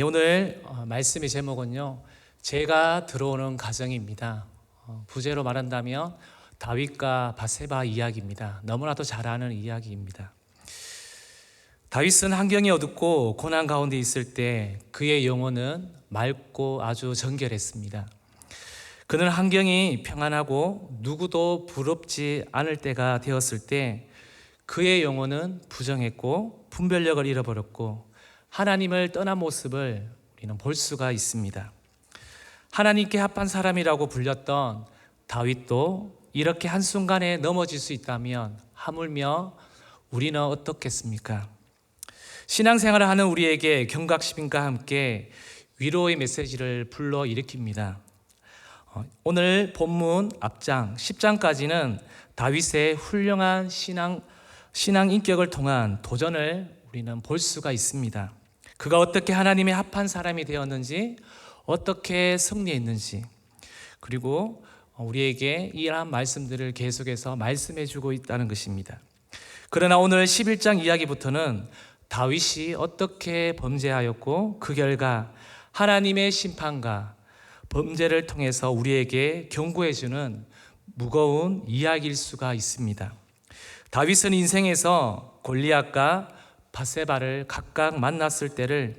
오늘 말씀의 제목은요, 제가 들어오는 가정입니다. 부제로 말한다면 다윗과 바세바 이야기입니다. 너무나도 잘 아는 이야기입니다. 다윗은 환경이 어둡고 고난 가운데 있을 때 그의 영혼은 맑고 아주 정결했습니다. 그는 환경이 평안하고 누구도 부럽지 않을 때가 되었을 때 그의 영혼은 부정했고 분별력을 잃어버렸고 하나님을 떠난 모습을 우리는 볼 수가 있습니다. 하나님께 합한 사람이라고 불렸던 다윗도 이렇게 한순간에 넘어질 수 있다면 하물며 우리는 어떻겠습니까? 신앙생활을 하는 우리에게 경각심과 함께 위로의 메시지를 불러일으킵니다. 오늘 본문 앞장 10장까지는 다윗의 훌륭한 신앙 인격을 통한 도전을 우리는 볼 수가 있습니다. 그가 어떻게 하나님의 합한 사람이 되었는지, 어떻게 승리했는지, 그리고 우리에게 이러한 말씀들을 계속해서 말씀해 주고 있다는 것입니다. 그러나 오늘 11장 이야기부터는 다윗이 어떻게 범죄하였고 그 결과 하나님의 심판과 범죄를 통해서 우리에게 경고해 주는 무거운 이야기일 수가 있습니다. 다윗은 인생에서 골리앗과 바세바를 각각 만났을 때를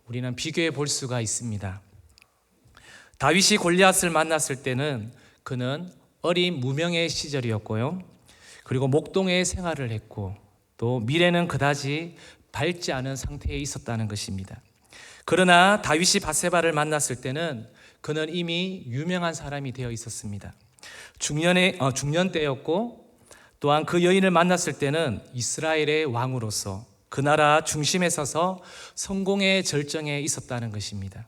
우리는 비교해 볼 수가 있습니다. 다윗이 골리앗을 만났을 때는 그는 어린 무명의 시절이었고요. 그리고 목동에 생활을 했고 또 미래는 그다지 밝지 않은 상태에 있었다는 것입니다. 그러나 다윗이 바세바를 만났을 때는 그는 이미 유명한 사람이 되어 있었습니다. 중년 때였고 또한 그 여인을 만났을 때는 이스라엘의 왕으로서 그 나라 중심에 서서 성공의 절정에 있었다는 것입니다.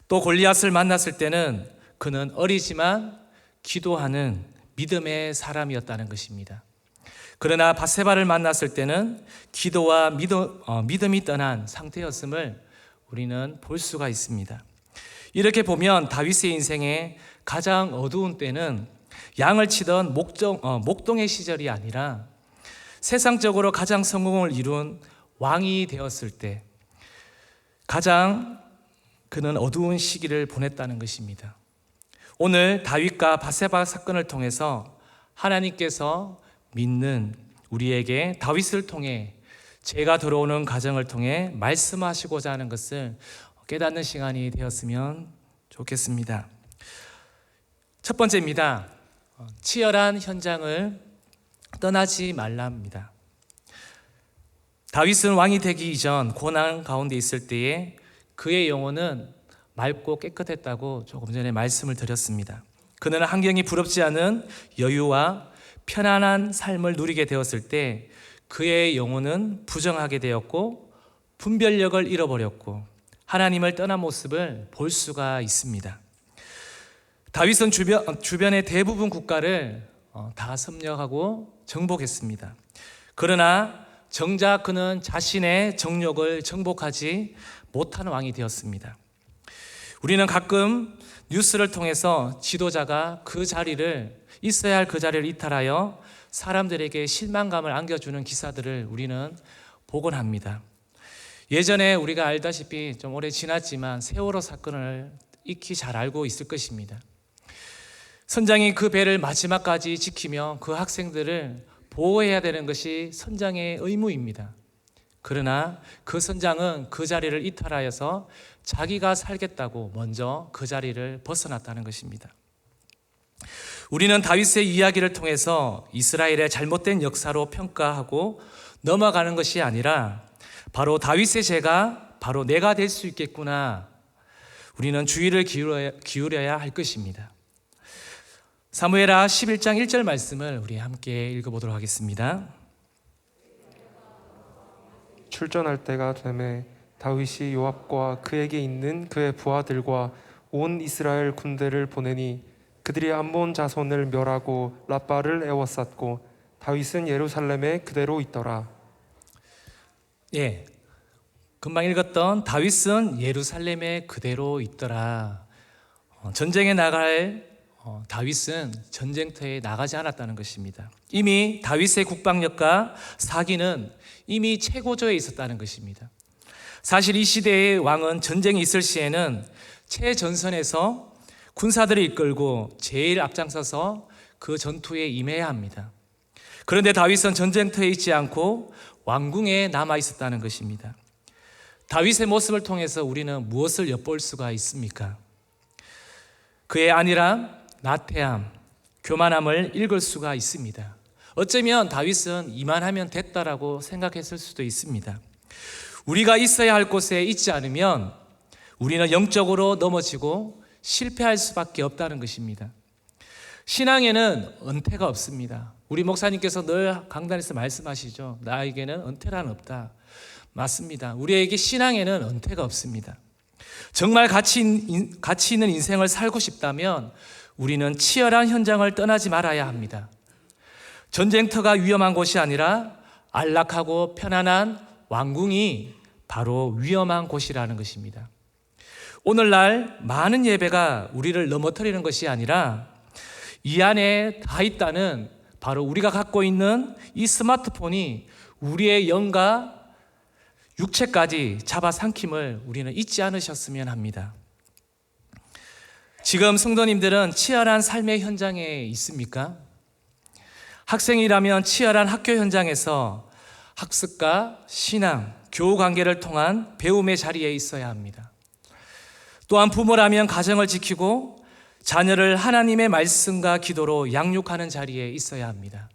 또 골리앗을 만났을 때는 그는 어리지만 기도하는 믿음의 사람이었다는 것입니다. 그러나 바세바를 만났을 때는 기도와 믿음이 떠난 상태였음을 우리는 볼 수가 있습니다. 이렇게 보면 다윗의 인생의 가장 어두운 때는 양을 치던 목동의 시절이 아니라 세상적으로 가장 성공을 이룬 왕이 되었을 때 가장 그는 어두운 시기를 보냈다는 것입니다. 오늘 다윗과 바세바 사건을 통해서 하나님께서 믿는 우리에게 다윗을 통해 제가 들어오는 가정을 통해 말씀하시고자 하는 것을 깨닫는 시간이 되었으면 좋겠습니다. 첫 번째입니다. 치열한 현장을 떠나지 말랍니다. 다윗은 왕이 되기 이전 고난 가운데 있을 때에 그의 영혼은 맑고 깨끗했다고 조금 전에 말씀을 드렸습니다. 그는 환경이 부럽지 않은 여유와 편안한 삶을 누리게 되었을 때 그의 영혼은 부정하게 되었고 분별력을 잃어버렸고 하나님을 떠난 모습을 볼 수가 있습니다. 다윗은 주변의 대부분 국가를 다 섭렵하고 정복했습니다. 그러나 정작 그는 자신의 정욕을 정복하지 못한 왕이 되었습니다. 우리는 가끔 뉴스를 통해서 지도자가 있어야 할 그 자리를 이탈하여 사람들에게 실망감을 안겨주는 기사들을 우리는 보곤 합니다. 예전에 우리가 알다시피 좀 오래 지났지만 세월호 사건을 익히 잘 알고 있을 것입니다. 선장이 그 배를 마지막까지 지키며 그 학생들을 보호해야 되는 것이 선장의 의무입니다. 그러나 그 선장은 그 자리를 이탈하여서 자기가 살겠다고 먼저 그 자리를 벗어났다는 것입니다. 우리는 다윗의 이야기를 통해서 이스라엘의 잘못된 역사로 평가하고 넘어가는 것이 아니라 바로 다윗의 죄가 바로 내가 될 수 있겠구나, 우리는 주의를 기울여야 할 것입니다. 사무엘하 11장 1절 말씀을 우리 함께 읽어보도록 하겠습니다. 출전할 때가 되매 다윗이 요압과 그에게 있는 그의 부하들과 온 이스라엘 군대를 보내니 그들이 암몬 자손을 멸하고 라빠를 에워쌌고 다윗은 예루살렘에 그대로 있더라. 금방 읽었던 다윗은 예루살렘에 그대로 있더라. 전쟁에 나갈 다윗은 전쟁터에 나가지 않았다는 것입니다. 이미 다윗의 국방력과 사기는 이미 최고조에 있었다는 것입니다. 사실 이 시대의 왕은 전쟁이 있을 시에는 최전선에서 군사들을 이끌고 제일 앞장서서 그 전투에 임해야 합니다. 그런데 다윗은 전쟁터에 있지 않고 왕궁에 남아 있었다는 것입니다. 다윗의 모습을 통해서 우리는 무엇을 엿볼 수가 있습니까? 그의 안일함, 나태함, 교만함을 읽을 수가 있습니다. 어쩌면 다윗은 이만하면 됐다라고 생각했을 수도 있습니다. 우리가 있어야 할 곳에 있지 않으면 우리는 영적으로 넘어지고 실패할 수밖에 없다는 것입니다. 신앙에는 은퇴가 없습니다. 우리 목사님께서 늘 강단에서 말씀하시죠. 나에게는 은퇴란 없다. 맞습니다. 우리에게 신앙에는 은퇴가 없습니다. 정말 가치 있는 인생을 살고 싶다면 우리는 치열한 현장을 떠나지 말아야 합니다. 전쟁터가 위험한 곳이 아니라 안락하고 편안한 왕궁이 바로 위험한 곳이라는 것입니다. 오늘날 많은 예배가 우리를 넘어뜨리는 것이 아니라 이 안에 다 있다는 바로 우리가 갖고 있는 이 스마트폰이 우리의 영과 육체까지 잡아삼킴을 우리는 잊지 않으셨으면 합니다. 지금 성도님들은 치열한 삶의 현장에 있습니까? 학생이라면 치열한 학교 현장에서 학습과 신앙, 교우 관계를 통한 배움의 자리에 있어야 합니다. 또한 부모라면 가정을 지키고 자녀를 하나님의 말씀과 기도로 양육하는 자리에 있어야 합니다.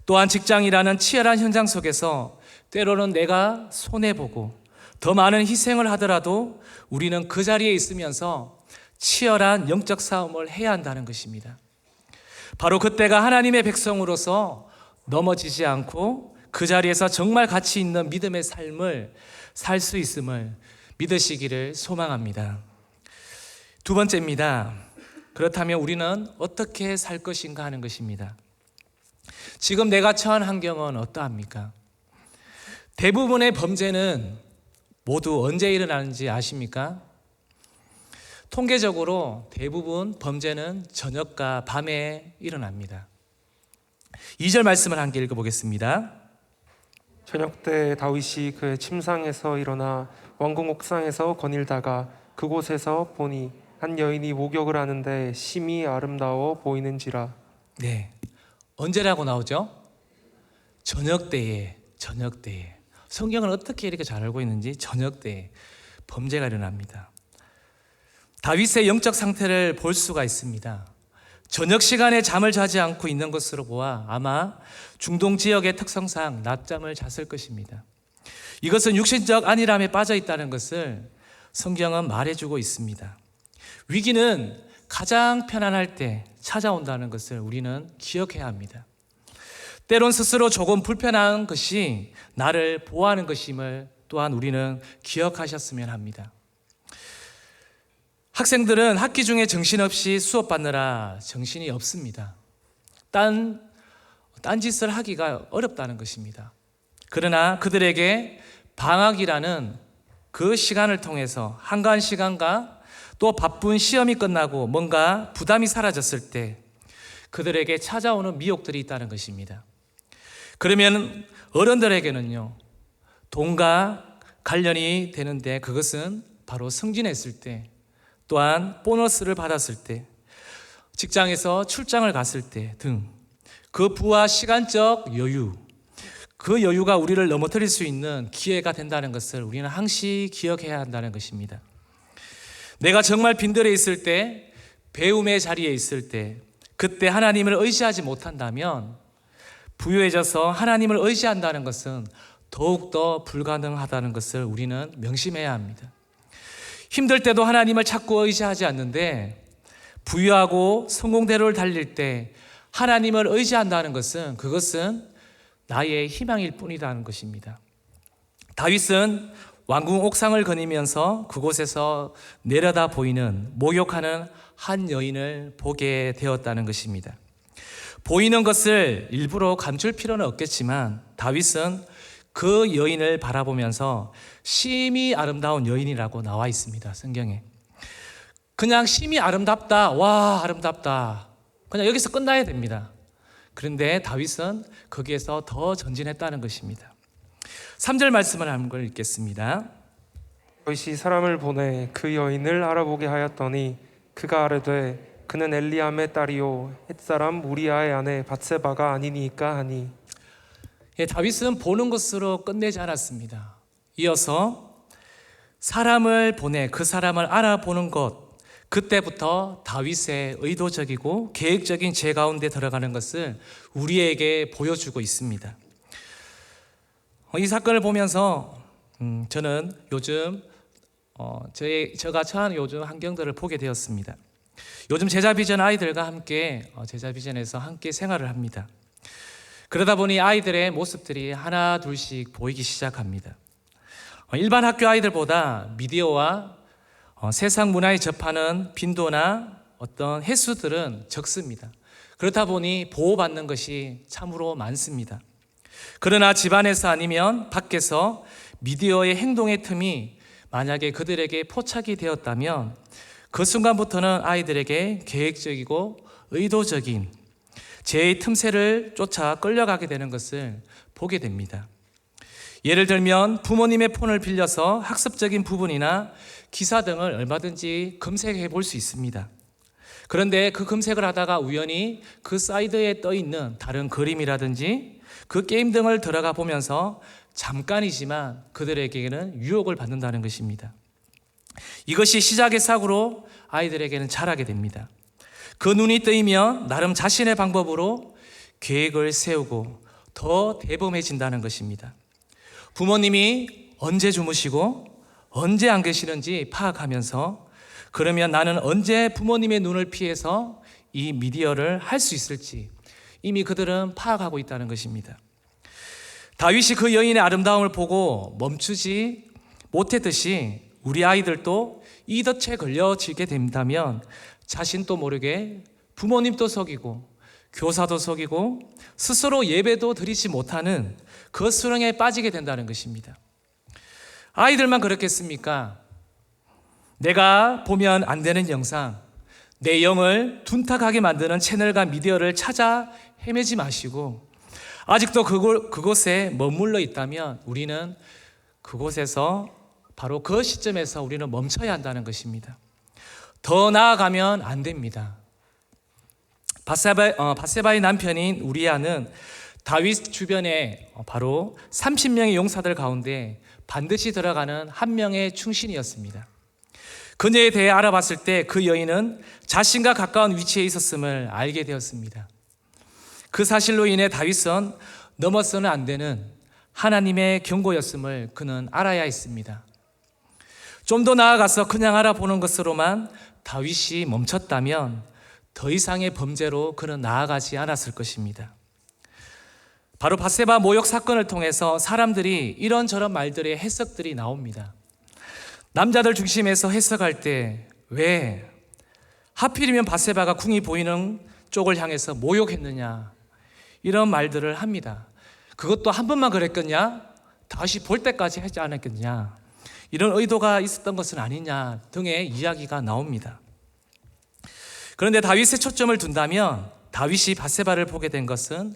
또한 직장이라는 치열한 현장 속에서 때로는 내가 손해보고 더 많은 희생을 하더라도 우리는 그 자리에 있으면서 치열한 영적 싸움을 해야 한다는 것입니다. 바로 그때가 하나님의 백성으로서 넘어지지 않고 그 자리에서 정말 가치 있는 믿음의 삶을 살 수 있음을 믿으시기를 소망합니다. 두 번째입니다. 그렇다면 우리는 어떻게 살 것인가 하는 것입니다. 지금 내가 처한 환경은 어떠합니까? 대부분의 범죄는 모두 언제 일어나는지 아십니까? 통계적으로 대부분 범죄는 저녁과 밤에 일어납니다. 2절 말씀을 함께 읽어보겠습니다. 저녁 때 다윗이 그의 침상에서 일어나 왕궁 옥상에서 거닐다가 그곳에서 보니 한 여인이 목욕을 하는데 심히 아름다워 보이는지라. 네, 언제라고 나오죠? 저녁 때에. 성경을 어떻게 이렇게 잘 알고 있는지 저녁 때에 범죄가 일어납니다. 다윗의 영적 상태를 볼 수가 있습니다. 저녁 시간에 잠을 자지 않고 있는 것으로 보아 아마 중동 지역의 특성상 낮잠을 잤을 것입니다. 이것은 육신적 안일함에 빠져 있다는 것을 성경은 말해주고 있습니다. 위기는 가장 편안할 때 찾아온다는 것을 우리는 기억해야 합니다. 때론 스스로 조금 불편한 것이 나를 보호하는 것임을 또한 우리는 기억하셨으면 합니다. 학생들은 학기 중에 정신없이 수업받느라 정신이 없습니다. 딴짓을 하기가 어렵다는 것입니다. 그러나 그들에게 방학이라는 그 시간을 통해서 한가한 시간과 또 바쁜 시험이 끝나고 뭔가 부담이 사라졌을 때 그들에게 찾아오는 미혹들이 있다는 것입니다. 그러면 어른들에게는요, 돈과 관련이 되는데 그것은 바로 승진했을 때, 또한 보너스를 받았을 때, 직장에서 출장을 갔을 때 등 그 부와 시간적 여유, 그 여유가 우리를 넘어뜨릴 수 있는 기회가 된다는 것을 우리는 항시 기억해야 한다는 것입니다. 내가 정말 빈들에 있을 때, 배움의 자리에 있을 때, 그때 하나님을 의지하지 못한다면 부유해져서 하나님을 의지한다는 것은 더욱더 불가능하다는 것을 우리는 명심해야 합니다. 힘들 때도 하나님을 찾고 의지하지 않는데 부유하고 성공대로를 달릴 때 하나님을 의지한다는 것은 그것은 나의 희망일 뿐이라는 것입니다. 다윗은 왕궁 옥상을 거니면서 그곳에서 내려다 보이는 목욕하는 한 여인을 보게 되었다는 것입니다. 보이는 것을 일부러 감출 필요는 없겠지만 다윗은 그 여인을 바라보면서 심히 아름다운 여인이라고 나와 있습니다. 성경에. 그냥 심히 아름답다, 와 아름답다, 그냥 여기서 끝나야 됩니다. 그런데 다윗은 거기에서 더 전진했다는 것입니다. 3절 말씀을 한번 읽겠습니다. 다윗이 사람을 보내 그 여인을 알아보게 하였더니 그가 아뢰되 그는 엘리암의 딸이요 햇사람 우리아의 아내 bat세바가 아니니까 하니. 예, 다윗은 보는 것으로 끝내지 않았습니다. 이어서 사람을 보내 그 사람을 알아보는 것, 그때부터 다윗의 의도적이고 계획적인 죄 가운데 들어가는 것을 우리에게 보여주고 있습니다. 이 사건을 보면서 저는 요즘 제가 처한 요즘 환경들을 보게 되었습니다. 요즘 제자비전 아이들과 함께 제자비전에서 함께 생활을 합니다. 그러다 보니 아이들의 모습들이 하나 둘씩 보이기 시작합니다. 일반 학교 아이들보다 미디어와 세상 문화에 접하는 빈도나 어떤 횟수들은 적습니다. 그렇다 보니 보호받는 것이 참으로 많습니다. 그러나 집안에서 아니면 밖에서 미디어의 행동의 틈이 만약에 그들에게 포착이 되었다면 그 순간부터는 아이들에게 계획적이고 의도적인 죄의 틈새를 쫓아 끌려가게 되는 것을 보게 됩니다. 예를 들면 부모님의 폰을 빌려서 학습적인 부분이나 기사 등을 얼마든지 검색해 볼 수 있습니다. 그런데 그 검색을 하다가 우연히 그 사이드에 떠 있는 다른 그림이라든지 그 게임 등을 들어가 보면서 잠깐이지만 그들에게는 유혹을 받는다는 것입니다. 이것이 시작의 사고로 아이들에게는 자라게 됩니다. 그 눈이 뜨이면 나름 자신의 방법으로 계획을 세우고 더 대범해진다는 것입니다. 부모님이 언제 주무시고 언제 안 계시는지 파악하면서 그러면 나는 언제 부모님의 눈을 피해서 이 미디어를 할 수 있을지 이미 그들은 파악하고 있다는 것입니다. 다윗이 그 여인의 아름다움을 보고 멈추지 못했듯이 우리 아이들도 이 덫에 걸려지게 된다면 자신도 모르게 부모님도 속이고 교사도 속이고 스스로 예배도 드리지 못하는 그 수렁에 빠지게 된다는 것입니다. 아이들만 그렇겠습니까? 내가 보면 안 되는 영상, 내 영을 둔탁하게 만드는 채널과 미디어를 찾아 헤매지 마시고 아직도 그곳에 머물러 있다면 우리는 그곳에서 바로 그 시점에서 우리는 멈춰야 한다는 것입니다. 더 나아가면 안 됩니다. 밧세바의 남편인 우리아는 다윗 주변에 바로 30명의 용사들 가운데 반드시 들어가는 한 명의 충신이었습니다. 그녀에 대해 알아봤을 때 그 여인은 자신과 가까운 위치에 있었음을 알게 되었습니다. 그 사실로 인해 다윗은 넘어서는 안 되는 하나님의 경고였음을 그는 알아야 했습니다. 좀 더 나아가서 그냥 알아보는 것으로만 다윗이 멈췄다면 더 이상의 범죄로 그는 나아가지 않았을 것입니다. 바로 밧세바 모욕 사건을 통해서 사람들이 이런저런 말들의 해석들이 나옵니다. 남자들 중심에서 해석할 때 왜 하필이면 밧세바가 궁이 보이는 쪽을 향해서 모욕했느냐 이런 말들을 합니다. 그것도 한 번만 그랬겠냐? 다시 볼 때까지 하지 않았겠냐? 이런 의도가 있었던 것은 아니냐 등의 이야기가 나옵니다. 그런데 다윗의 초점을 둔다면 다윗이 밧세바를 보게 된 것은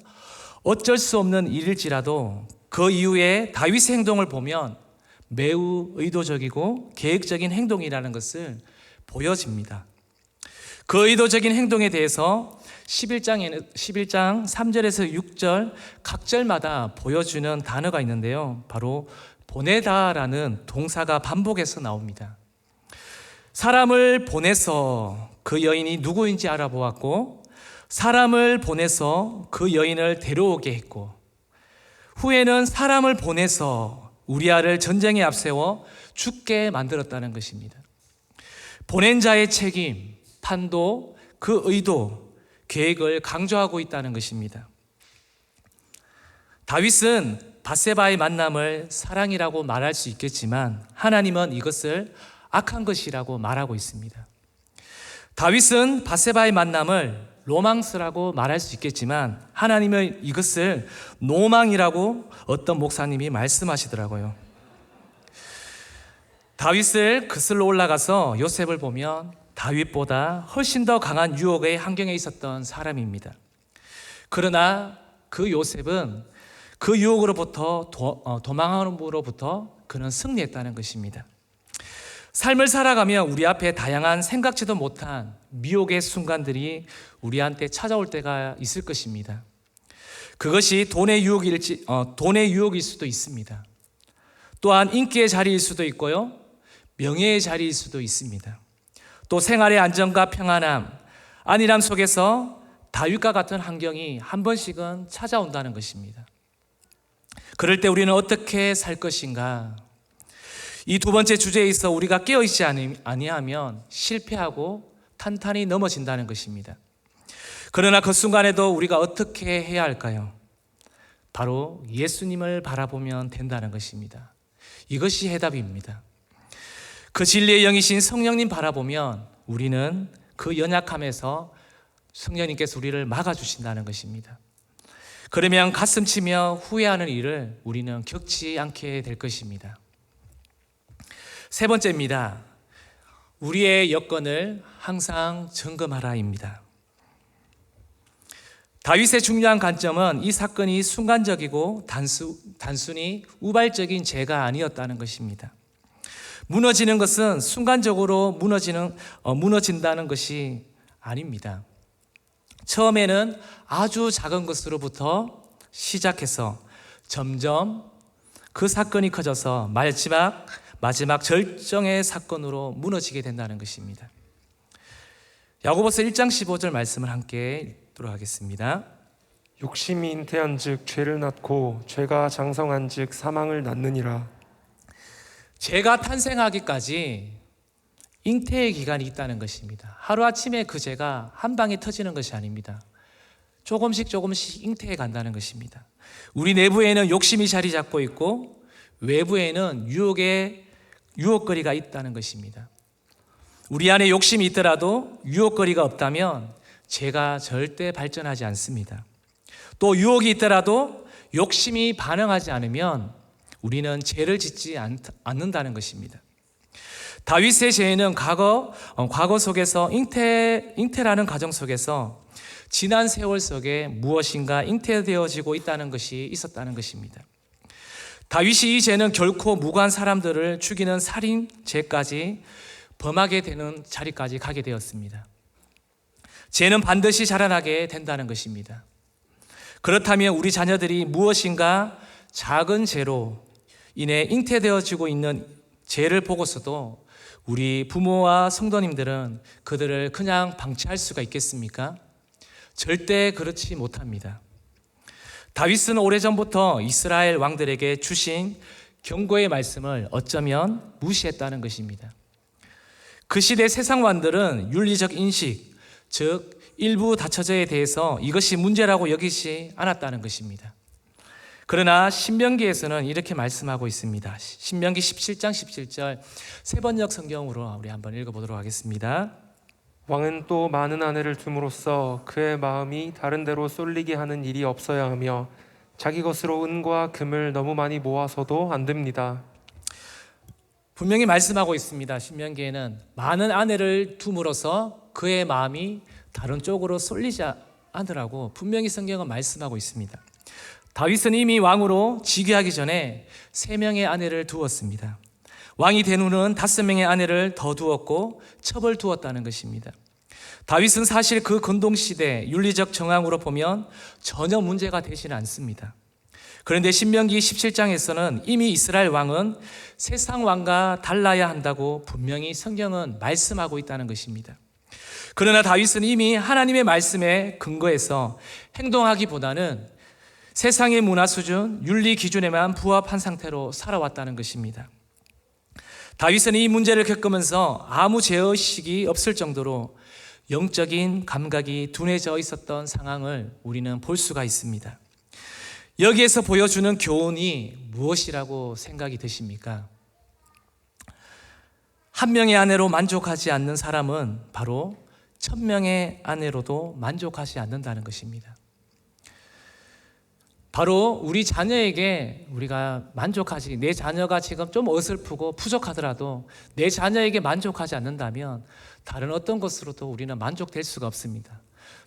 어쩔 수 없는 일일지라도 그 이후에 다윗의 행동을 보면 매우 의도적이고 계획적인 행동이라는 것을 보여집니다. 그 의도적인 행동에 대해서 11장 3절에서 6절 각 절마다 보여주는 단어가 있는데요. 바로 보내다라는 동사가 반복해서 나옵니다. 사람을 보내서 그 여인이 누구인지 알아보았고 사람을 보내서 그 여인을 데려오게 했고 후에는 사람을 보내서 우리아를 전쟁에 앞세워 죽게 만들었다는 것입니다. 보낸 자의 책임, 판도, 그 의도, 계획을 강조하고 있다는 것입니다. 다윗은 밧세바의 만남을 사랑이라고 말할 수 있겠지만 하나님은 이것을 악한 것이라고 말하고 있습니다. 다윗은 밧세바의 만남을 로망스라고 말할 수 있겠지만 하나님은 이것을 노망이라고 어떤 목사님이 말씀하시더라고요. 다윗을 거슬러 올라가서 요셉을 보면 다윗보다 훨씬 더 강한 유혹의 환경에 있었던 사람입니다. 그러나 그 요셉은 그 유혹으로부터 도망함으로부터 그는 승리했다는 것입니다. 삶을 살아가며 우리 앞에 다양한 생각지도 못한 미혹의 순간들이 우리한테 찾아올 때가 있을 것입니다. 그것이 돈의 유혹일 수도 있습니다. 또한 인기의 자리일 수도 있고요, 명예의 자리일 수도 있습니다. 또 생활의 안정과 평안함, 안일함 속에서 다윗과 같은 환경이 한 번씩은 찾아온다는 것입니다. 그럴 때 우리는 어떻게 살 것인가? 이 두 번째 주제에 있어 우리가 깨어있지 아니하면 실패하고 탄탄히 넘어진다는 것입니다. 그러나 그 순간에도 우리가 어떻게 해야 할까요? 바로 예수님을 바라보면 된다는 것입니다. 이것이 해답입니다. 그 진리의 영이신 성령님 바라보면 우리는 그 연약함에서 성령님께서 우리를 막아주신다는 것입니다. 그러면 가슴 치며 후회하는 일을 우리는 겪지 않게 될 것입니다. 세 번째입니다. 우리의 여건을 항상 점검하라입니다. 다윗의 중요한 관점은 이 사건이 순간적이고 단순히 우발적인 죄가 아니었다는 것입니다. 무너지는 것은 순간적으로 무너진다는 것이 아닙니다. 처음에는 아주 작은 것으로부터 시작해서 점점 그 사건이 커져서 마지막 절정의 사건으로 무너지게 된다는 것입니다. 야고보서 1장 15절 말씀을 함께 읽도록 하겠습니다. 욕심이 잉태한즉 죄를 낳고 죄가 장성한즉 사망을 낳느니라. 죄가 탄생하기까지 잉태의 기간이 있다는 것입니다. 하루아침에 그 죄가 한 방에 터지는 것이 아닙니다. 조금씩 잉태해 간다는 것입니다. 우리 내부에는 욕심이 자리 잡고 있고 외부에는 유혹거리가 있다는 것입니다. 우리 안에 욕심이 있더라도 유혹거리가 없다면 죄가 절대 발전하지 않습니다. 또 유혹이 있더라도 욕심이 반응하지 않으면 우리는 죄를 짓지 않는다는 것입니다. 다윗의 죄는 과거 속에서 잉태라는 과정 속에서 지난 세월 속에 무엇인가 잉태되어지고 있다는 것이 있었다는 것입니다. 다윗이 이 죄는 결코 무고한 사람들을 죽이는 살인죄까지 범하게 되는 자리까지 가게 되었습니다. 죄는 반드시 자라나게 된다는 것입니다. 그렇다면 우리 자녀들이 무엇인가 작은 죄로 인해 잉태되어지고 있는 죄를 보고서도 우리 부모와 성도님들은 그들을 그냥 방치할 수가 있겠습니까? 절대 그렇지 못합니다. 다윗은 오래전부터 이스라엘 왕들에게 주신 경고의 말씀을 어쩌면 무시했다는 것입니다. 그 시대 세상 왕들은 윤리적 인식, 즉 일부 다처제에 대해서 이것이 문제라고 여기지 않았다는 것입니다. 그러나 신명기에서는 이렇게 말씀하고 있습니다. 신명기 17장 17절 세 번역 성경으로 우리 한번 읽어보도록 하겠습니다. 왕은 또 많은 아내를 둠으로써 그의 마음이 다른 데로 쏠리게 하는 일이 없어야 하며 자기 것으로 은과 금을 너무 많이 모아서도 안 됩니다. 분명히 말씀하고 있습니다. 신명기에는 많은 아내를 둠으로써 그의 마음이 다른 쪽으로 쏠리지 않으라고 분명히 성경은 말씀하고 있습니다. 다윗은 이미 왕으로 즉위하기 전에 3명의 아내를 두었습니다. 왕이 된 후는 5명의 아내를 더 두었고 첩을 두었다는 것입니다. 다윗은 사실 그 근동시대 윤리적 정황으로 보면 전혀 문제가 되지는 않습니다. 그런데 신명기 17장에서는 이미 이스라엘 왕은 세상 왕과 달라야 한다고 분명히 성경은 말씀하고 있다는 것입니다. 그러나 다윗은 이미 하나님의 말씀에 근거해서 행동하기보다는 세상의 문화 수준, 윤리 기준에만 부합한 상태로 살아왔다는 것입니다. 다윗은 이 문제를 겪으면서 아무 죄의식이 없을 정도로 영적인 감각이 둔해져 있었던 상황을 우리는 볼 수가 있습니다. 여기에서 보여주는 교훈이 무엇이라고 생각이 드십니까? 한 명의 아내로 만족하지 않는 사람은 바로 1000명의 아내로도 만족하지 않는다는 것입니다. 바로 우리 자녀에게 우리가 만족하지, 내 자녀가 지금 좀 어설프고 부족하더라도 내 자녀에게 만족하지 않는다면 다른 어떤 것으로도 우리는 만족될 수가 없습니다.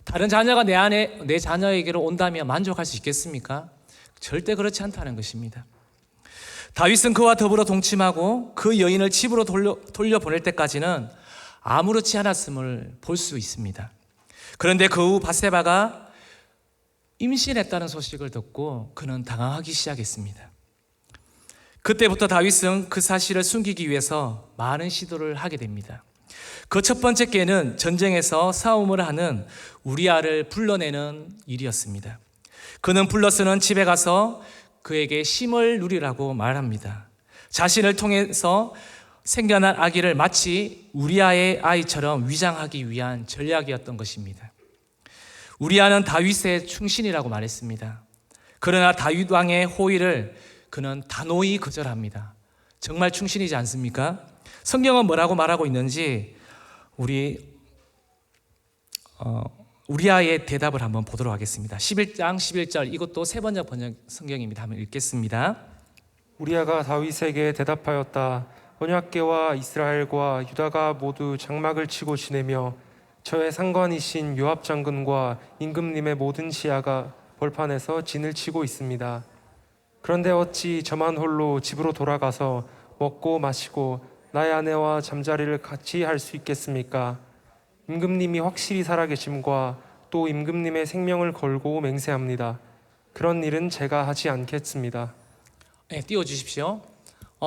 다른 자녀가 내 자녀에게로 온다면 만족할 수 있겠습니까? 절대 그렇지 않다는 것입니다. 다윗은 그와 더불어 동침하고 그 여인을 집으로 돌려보낼 때까지는 아무렇지 않았음을 볼 수 있습니다. 그런데 그 후 밧세바가 임신했다는 소식을 듣고 그는 당황하기 시작했습니다. 그때부터 다윗은 그 사실을 숨기기 위해서 많은 시도를 하게 됩니다. 그 첫 번째 깨는 전쟁에서 싸움을 하는 우리아를 불러내는 일이었습니다. 그는 블러스는 집에 가서 그에게 쉼을 누리라고 말합니다. 자신을 통해서 생겨난 아기를 마치 우리아의 아이처럼 위장하기 위한 전략이었던 것입니다. 우리아는 다윗의 충신이라고 말했습니다. 그러나 다윗 왕의 호의를 그는 단호히 거절합니다. 정말 충신이지 않습니까? 성경은 뭐라고 말하고 있는지 우리아의 대답을 한번 보도록 하겠습니다. 11장 11절, 이것도 세 번째 번역 성경입니다. 한번 읽겠습니다. 우리아가 다윗에게 대답하였다. 언약궤와 이스라엘과 유다가 모두 장막을 치고 지내며 저의 상관이신 요압 장군과 임금님의 모든 시야가 벌판에서 진을 치고 있습니다. 그런데 어찌 저만 홀로 집으로 돌아가서 먹고 마시고 나의 아내와 잠자리를 같이 할 수 있겠습니까? 임금님이 확실히 살아계심과 또 임금님의 생명을 걸고 맹세합니다. 그런 일은 제가 하지 않겠습니다. 네, 띄워주십시오.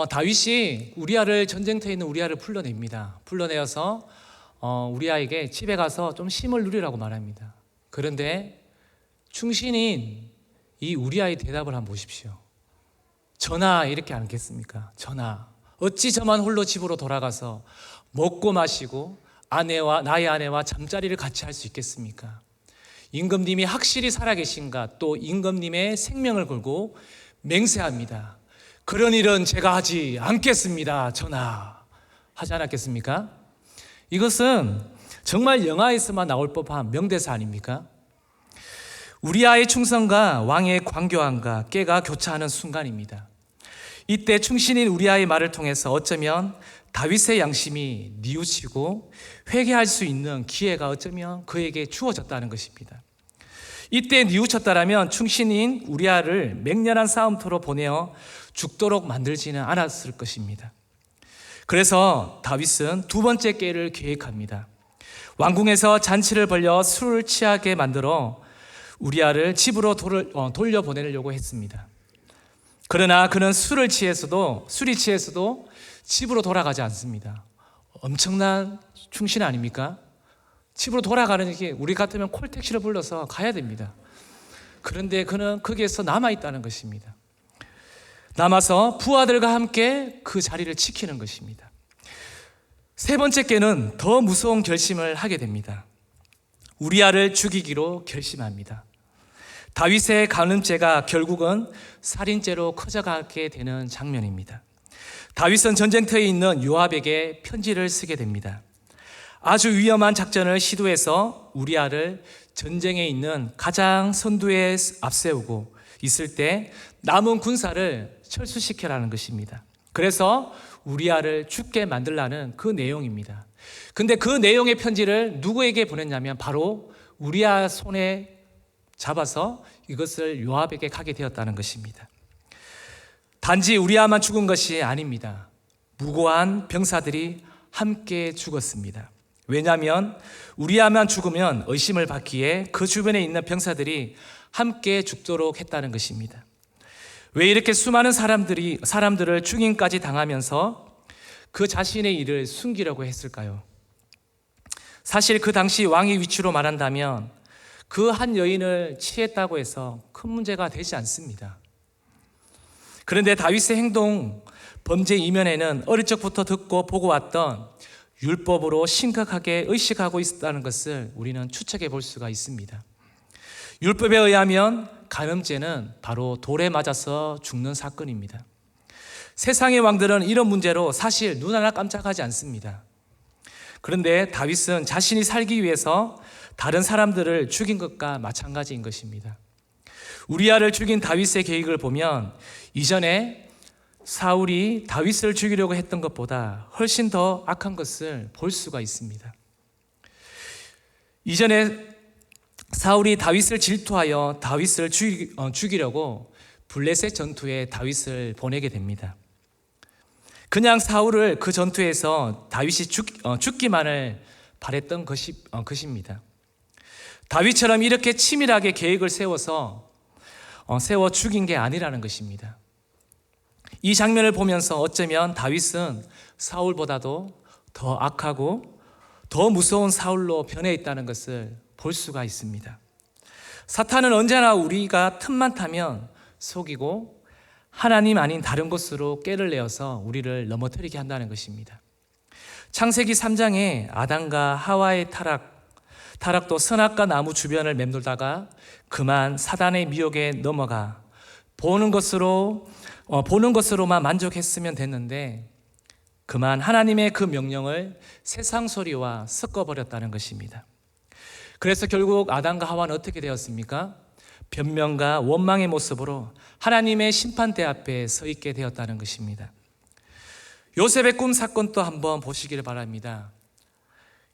다윗이 우리아를, 전쟁터에 있는 우리아를 불러냅니다. 불러내어서 우리아에게 집에 가서 좀 쉼을 누리라고 말합니다. 그런데 충신인 이 우리아의 대답을 한번 보십시오. 전하, 이렇게 않겠습니까? 전하, 어찌 저만 홀로 집으로 돌아가서 먹고 마시고 나의 아내와 잠자리를 같이 할 수 있겠습니까? 임금님이 확실히 살아계신가, 또 임금님의 생명을 걸고 맹세합니다. 그런 일은 제가 하지 않겠습니다, 전하. 하지 않았겠습니까? 이것은 정말 영화에서만 나올 법한 명대사 아닙니까? 우리아의 충성과 왕의 광교함과 깨가 교차하는 순간입니다. 이때 충신인 우리아의 말을 통해서 어쩌면 다윗의 양심이 뉘우치고 회개할 수 있는 기회가 어쩌면 그에게 주어졌다는 것입니다. 이때 뉘우쳤다라면 충신인 우리아를 맹렬한 싸움터로 보내어 죽도록 만들지는 않았을 것입니다. 그래서 다윗은 두 번째 깨를 계획합니다. 왕궁에서 잔치를 벌여 술을 취하게 만들어 우리아를 집으로 돌려보내려고 했습니다. 그러나 그는 술이 취해서도 집으로 돌아가지 않습니다. 엄청난 충신 아닙니까? 집으로 돌아가는 게 우리 같으면 콜택시를 불러서 가야 됩니다. 그런데 그는 거기에서 남아있다는 것입니다. 남아서 부하들과 함께 그 자리를 지키는 것입니다. 세 번째 깨는 더 무서운 결심을 하게 됩니다. 우리아를 죽이기로 결심합니다. 다윗의 간음죄가 결국은 살인죄로 커져가게 되는 장면입니다. 다윗은 전쟁터에 있는 요압에게 편지를 쓰게 됩니다. 아주 위험한 작전을 시도해서 우리아를 전쟁에 있는 가장 선두에 앞세우고 있을 때 남은 군사를 철수시켜라는 것입니다. 그래서 우리아를 죽게 만들라는 그 내용입니다. 근데 그 내용의 편지를 누구에게 보냈냐면 바로 우리아 손에 잡아서 이것을 요압에게 가게 되었다는 것입니다. 단지 우리아만 죽은 것이 아닙니다. 무고한 병사들이 함께 죽었습니다. 왜냐하면 우리아만 죽으면 의심을 받기에 그 주변에 있는 병사들이 함께 죽도록 했다는 것입니다. 왜 이렇게 수많은 사람들을 죽임까지 당하면서 그 자신의 일을 숨기려고 했을까요? 사실 그 당시 왕의 위치로 말한다면 그 한 여인을 취했다고 해서 큰 문제가 되지 않습니다. 그런데 다윗의 행동, 범죄 이면에는 어릴 적부터 듣고 보고 왔던 율법으로 심각하게 의식하고 있었다는 것을 우리는 추측해 볼 수가 있습니다. 율법에 의하면 간음죄는 바로 돌에 맞아서 죽는 사건입니다. 세상의 왕들은 이런 문제로 사실 눈 하나 깜짝하지 않습니다. 그런데 다윗은 자신이 살기 위해서 다른 사람들을 죽인 것과 마찬가지인 것입니다. 우리아를 죽인 다윗의 계획을 보면 이전에 사울이 다윗을 죽이려고 했던 것보다 훨씬 더 악한 것을 볼 수가 있습니다. 이전에 사울이 다윗을 질투하여 다윗을 죽이려고 블레셋 전투에 다윗을 보내게 됩니다. 그냥 사울을 그 전투에서 다윗이 죽기만을 바랬던 것입니다. 다윗처럼 이렇게 치밀하게 계획을 세워 죽인 게 아니라는 것입니다. 이 장면을 보면서 어쩌면 다윗은 사울보다도 더 악하고 더 무서운 사울로 변해 있다는 것을 볼 수가 있습니다. 사탄은 언제나 우리가 틈만 타면 속이고 하나님 아닌 다른 곳으로 꾀를 내어서 우리를 넘어뜨리게 한다는 것입니다. 창세기 3장에 아담과 하와의 타락도 선악과 나무 주변을 맴돌다가 그만 사단의 미혹에 넘어가 보는 것으로만 만족했으면 됐는데 그만 하나님의 그 명령을 세상 소리와 섞어버렸다는 것입니다. 그래서 결국 아담과 하와는 어떻게 되었습니까? 변명과 원망의 모습으로 하나님의 심판대 앞에 서 있게 되었다는 것입니다. 요셉의 꿈 사건도 한번 보시기를 바랍니다.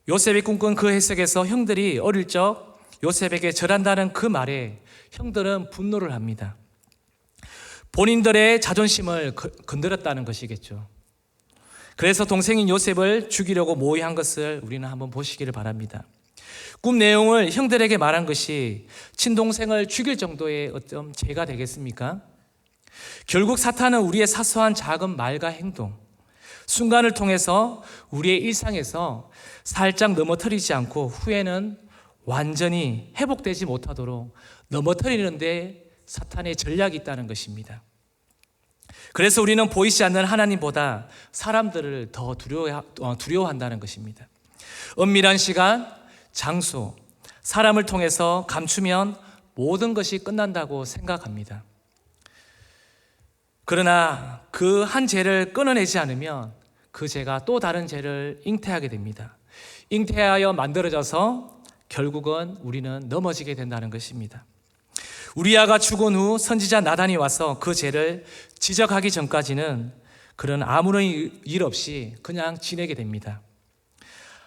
요셉이 꿈꾼 그 해석에서 형들이 어릴 적 요셉에게 절한다는 그 말에 형들은 분노를 합니다. 본인들의 자존심을 건드렸다는 것이겠죠. 그래서 동생인 요셉을 죽이려고 모의한 것을 우리는 한번 보시기를 바랍니다. 꿈 내용을 형들에게 말한 것이 친동생을 죽일 정도의 어떤 죄가 되겠습니까? 결국 사탄은 우리의 사소한 작은 말과 행동, 순간을 통해서 우리의 일상에서 살짝 넘어뜨리지 않고 후에는 완전히 회복되지 못하도록 넘어뜨리는데 사탄의 전략이 있다는 것입니다. 그래서 우리는 보이지 않는 하나님보다 사람들을 더 두려워한다는 것입니다. 은밀한 시간, 장소, 사람을 통해서 감추면 모든 것이 끝난다고 생각합니다. 그러나 그 한 죄를 끊어내지 않으면 그 죄가 또 다른 죄를 잉태하게 됩니다. 잉태하여 만들어져서 결국은 우리는 넘어지게 된다는 것입니다. 우리아가 죽은 후 선지자 나단이 와서 그 죄를 지적하기 전까지는 그런 아무런 일 없이 그냥 지내게 됩니다.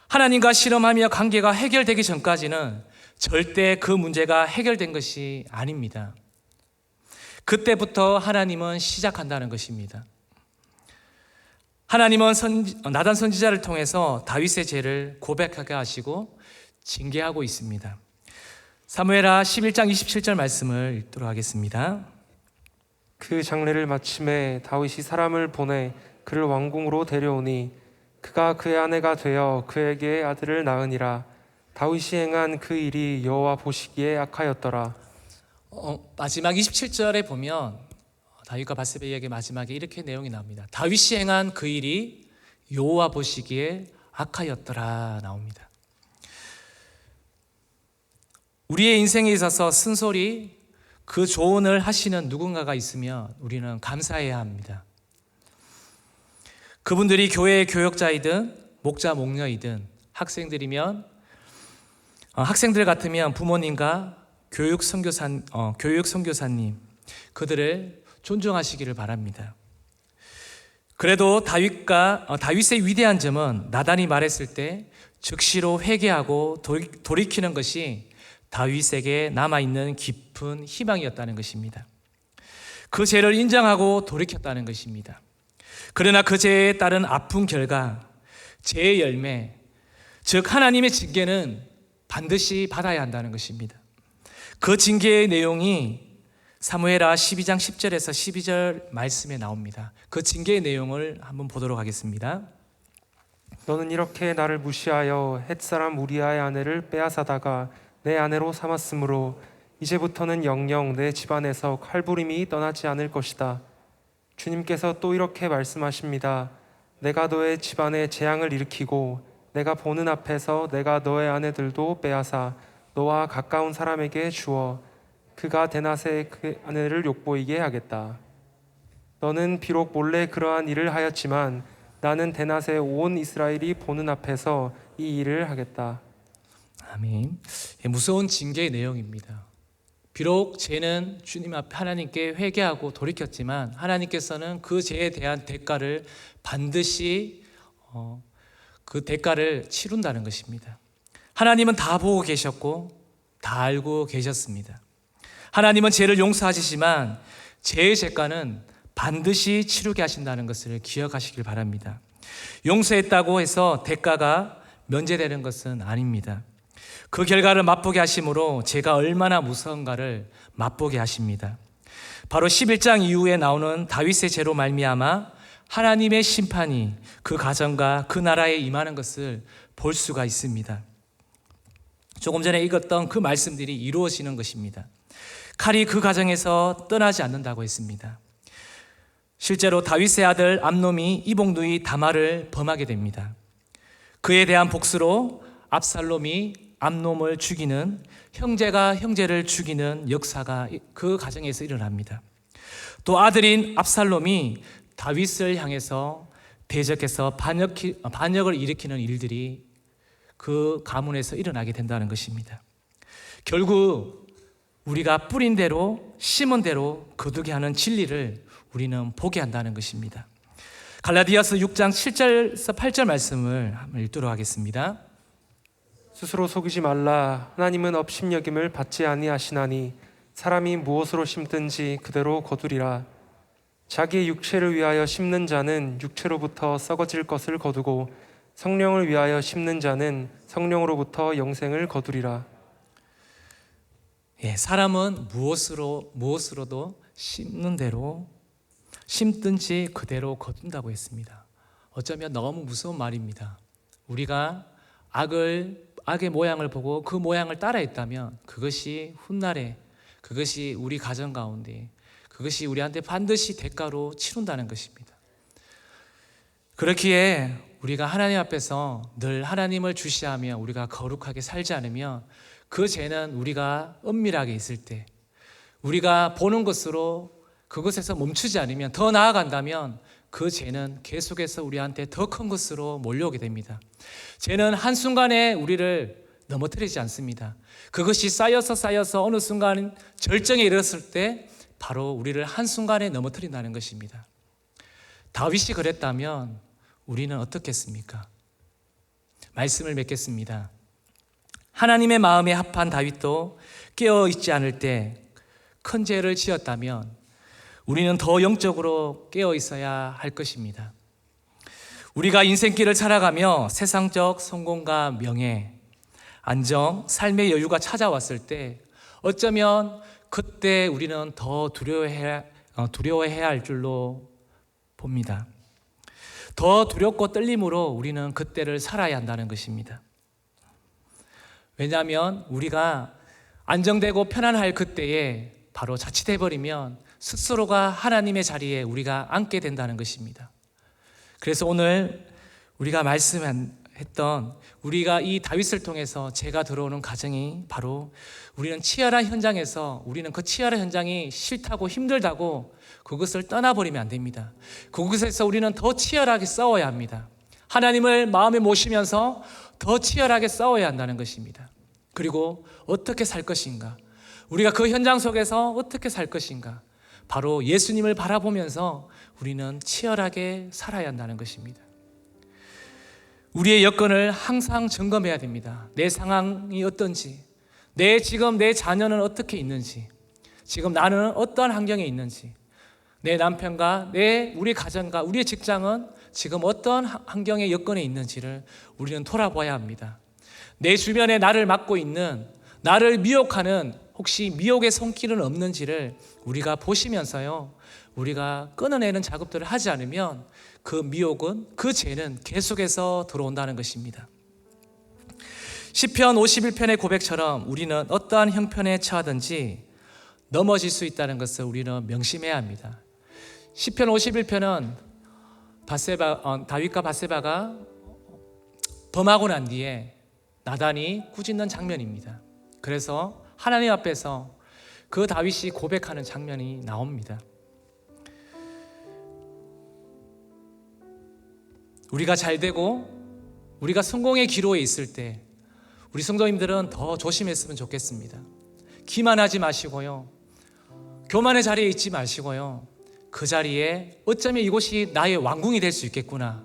하나님과 실험하며 관계가 해결되기 전까지는 절대 그 문제가 해결된 것이 아닙니다. 그때부터 하나님은 시작한다는 것입니다. 하나님은 나단 선지자를 통해서 다윗의 죄를 고백하게 하시고 징계하고 있습니다. 사무엘하 11장 27절 말씀을 읽도록 하겠습니다. 그 장례를 마침에 다윗이 사람을 보내 그를 왕궁으로 데려오니 그가 그의 아내가 되어 그에게 아들을 낳으니라. 다윗이 행한 그 일이 여호와 보시기에 악하였더라. 마지막 27절에 보면 다윗과 바세바 이야기 마지막에 이렇게 내용이 나옵니다. 다윗이 행한 그 일이 여호와 보시기에 악하였더라 나옵니다. 우리의 인생에 있어서 쓴소리, 그 조언을 하시는 누군가가 있으면 우리는 감사해야 합니다. 그분들이 교회의 교역자이든 목자, 목녀이든 학생들 같으면 부모님과 교육 선교사님 그들을 존중하시기를 바랍니다. 그래도 다윗의 위대한 점은 나단이 말했을 때 즉시로 회개하고 돌이키는 것이 다윗에게 남아있는 깊은 희망이었다는 것입니다. 그 죄를 인정하고 돌이켰다는 것입니다. 그러나 그 죄에 따른 아픈 결과, 죄의 열매, 즉 하나님의 징계는 반드시 받아야 한다는 것입니다. 그 징계의 내용이 사무엘하 12장 10절에서 12절 말씀에 나옵니다. 그 징계의 내용을 한번 보도록 하겠습니다. 너는 이렇게 나를 무시하여 헷사람 우리아의 아내를 빼앗아다가 내 아내로 삼았으므로 이제부터는 영영 내 집안에서 칼부림이 떠나지 않을 것이다. 주님께서 또 이렇게 말씀하십니다. 내가 너의 집안에 재앙을 일으키고 내가 보는 앞에서 내가 너의 아내들도 빼앗아 너와 가까운 사람에게 주어 그가 대낮에 그 아내를 욕보이게 하겠다. 너는 비록 몰래 그러한 일을 하였지만 나는 대낮에 온 이스라엘이 보는 앞에서 이 일을 하겠다. 아멘. 무서운 징계의 내용입니다. 비록 죄는 주님 앞에 하나님께 회개하고 돌이켰지만 하나님께서는 그 죄에 대한 대가를 반드시 그 대가를 치룬다는 것입니다. 하나님은 다 보고 계셨고 다 알고 계셨습니다. 하나님은 죄를 용서하시지만 죄의 대가는 반드시 치르게 하신다는 것을 기억하시길 바랍니다. 용서했다고 해서 대가가 면제되는 것은 아닙니다. 그 결과를 맛보게 하심으로 죄가 얼마나 무서운가를 맛보게 하십니다. 바로 11장 이후에 나오는 다윗의 죄로 말미암아 하나님의 심판이 그 가정과 그 나라에 임하는 것을 볼 수가 있습니다. 조금 전에 읽었던 그 말씀들이 이루어지는 것입니다. 칼이 그 가정에서 떠나지 않는다고 했습니다. 실제로 다윗의 아들 암놈이 이복누이 다말을 범하게 됩니다. 그에 대한 복수로 압살롬이 암놈을 죽이는, 형제가 형제를 죽이는 역사가 그 가정에서 일어납니다. 또 아들인 압살롬이 다윗을 향해서 대적해서 반역을 일으키는 일들이 그 가문에서 일어나게 된다는 것입니다. 결국 우리가 뿌린 대로 심은 대로 거두게 하는 진리를 우리는 보게 한다는 것입니다. 갈라디아서 6장 7절에서 8절 말씀을 한번 읽도록 하겠습니다. 스스로 속이지 말라. 하나님은 업신여김을 받지 아니하시나니 사람이 무엇으로 심든지 그대로 거두리라. 자기의 육체를 위하여 심는 자는 육체로부터 썩어질 것을 거두고 성령을 위하여 심는 자는 성령으로부터 영생을 거두리라. 사람은 무엇으로도 심는 대로 심든지 그대로 거둔다고 했습니다. 어쩌면 너무 무서운 말입니다. 우리가 악의 모양을 보고 그 모양을 따라했다면 그것이 훗날에, 그것이 우리 가정 가운데, 그것이 우리한테 반드시 대가로 치른다는 것입니다. 그렇기에 우리가 하나님 앞에서 늘 하나님을 주시하며 우리가 거룩하게 살지 않으면 그 죄는 우리가 은밀하게 있을 때, 우리가 보는 것으로 그것에서 멈추지 않으면, 더 나아간다면 그 죄는 계속해서 우리한테 더 큰 것으로 몰려오게 됩니다. 죄는 한순간에 우리를 넘어뜨리지 않습니다. 그것이 쌓여서 어느 순간 절정에 이르렀을 때 바로 우리를 한순간에 넘어뜨린다는 것입니다. 다윗이 그랬다면 우리는 어떻겠습니까? 말씀을 맺겠습니다. 하나님의 마음에 합한 다윗도 깨어있지 않을 때 큰 죄를 지었다면 우리는 더 영적으로 깨어있어야 할 것입니다. 우리가 인생길을 살아가며 세상적 성공과 명예, 안정, 삶의 여유가 찾아왔을 때 어쩌면 그때 우리는 더 두려워해야 할 줄로 봅니다. 더 두렵고 떨림으로 우리는 그때를 살아야 한다는 것입니다. 왜냐하면 우리가 안정되고 편안할 그때에 바로 자칫해버리면 스스로가 하나님의 자리에 우리가 앉게 된다는 것입니다. 그래서 오늘 우리가 말씀했던 우리가 이 다윗을 통해서 죄가 들어오는 가정이 바로 우리는 치열한 현장에서 우리는 그 치열한 현장이 싫다고 힘들다고 그것을 떠나버리면 안 됩니다. 그곳에서 우리는 더 치열하게 싸워야 합니다. 하나님을 마음에 모시면서 더 치열하게 싸워야 한다는 것입니다. 그리고 어떻게 살 것인가? 우리가 그 현장 속에서 어떻게 살 것인가? 바로 예수님을 바라보면서 우리는 치열하게 살아야 한다는 것입니다. 우리의 여건을 항상 점검해야 됩니다. 내 상황이 어떤지, 지금 내 자녀는 어떻게 있는지, 지금 나는 어떠한 환경에 있는지, 내 남편과 우리 가정과 우리의 직장은 지금 어떤 환경의 여건에 있는지를 우리는 돌아봐야 합니다. 내 주변에 나를 막고 있는, 나를 미혹하는 혹시 미혹의 손길은 없는지를 우리가 보시면서요, 우리가 끊어내는 작업들을 하지 않으면 그 미혹은, 그 죄는 계속해서 들어온다는 것입니다. 시편 51편의 고백처럼 우리는 어떠한 형편에 처하든지 넘어질 수 있다는 것을 우리는 명심해야 합니다. 시편 51편은 다윗과 밧세바가 범하고 난 뒤에 나단이 꾸짖는 장면입니다. 그래서 하나님 앞에서 그 다윗이 고백하는 장면이 나옵니다. 우리가 잘 되고 우리가 성공의 기로에 있을 때 우리 성도님들은 더 조심했으면 좋겠습니다. 기만하지 마시고요, 교만의 자리에 있지 마시고요, 그 자리에 어쩌면 이곳이 나의 왕궁이 될 수 있겠구나,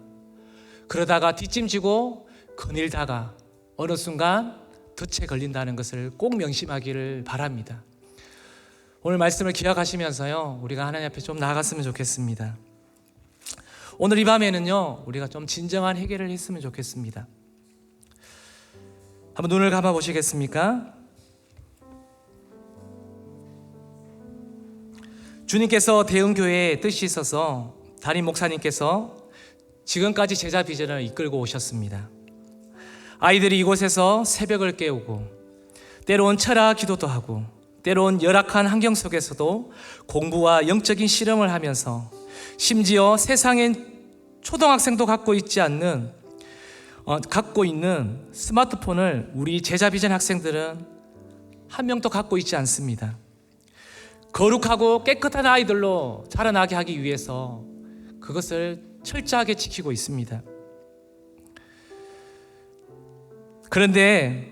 그러다가 뒷짐지고 거닐다가 어느 순간 덫에 걸린다는 것을 꼭 명심하기를 바랍니다. 오늘 말씀을 기억하시면서요, 우리가 하나님 앞에 좀 나아갔으면 좋겠습니다. 오늘 이 밤에는요, 우리가 좀 진정한 회개를 했으면 좋겠습니다. 한번 눈을 감아 보시겠습니까? 주님께서 대흥교회에 뜻이 있어서 담임 목사님께서 지금까지 제자 비전을 이끌고 오셨습니다. 아이들이 이곳에서 새벽을 깨우고 때로는 철학 기도도 하고 때로는 열악한 환경 속에서도 공부와 영적인 실험을 하면서 심지어 세상엔 초등학생도 갖고 있는 스마트폰을 우리 제자 비전 학생들은 한 명도 갖고 있지 않습니다. 거룩하고 깨끗한 아이들로 자라나게 하기 위해서 그것을 철저하게 지키고 있습니다. 그런데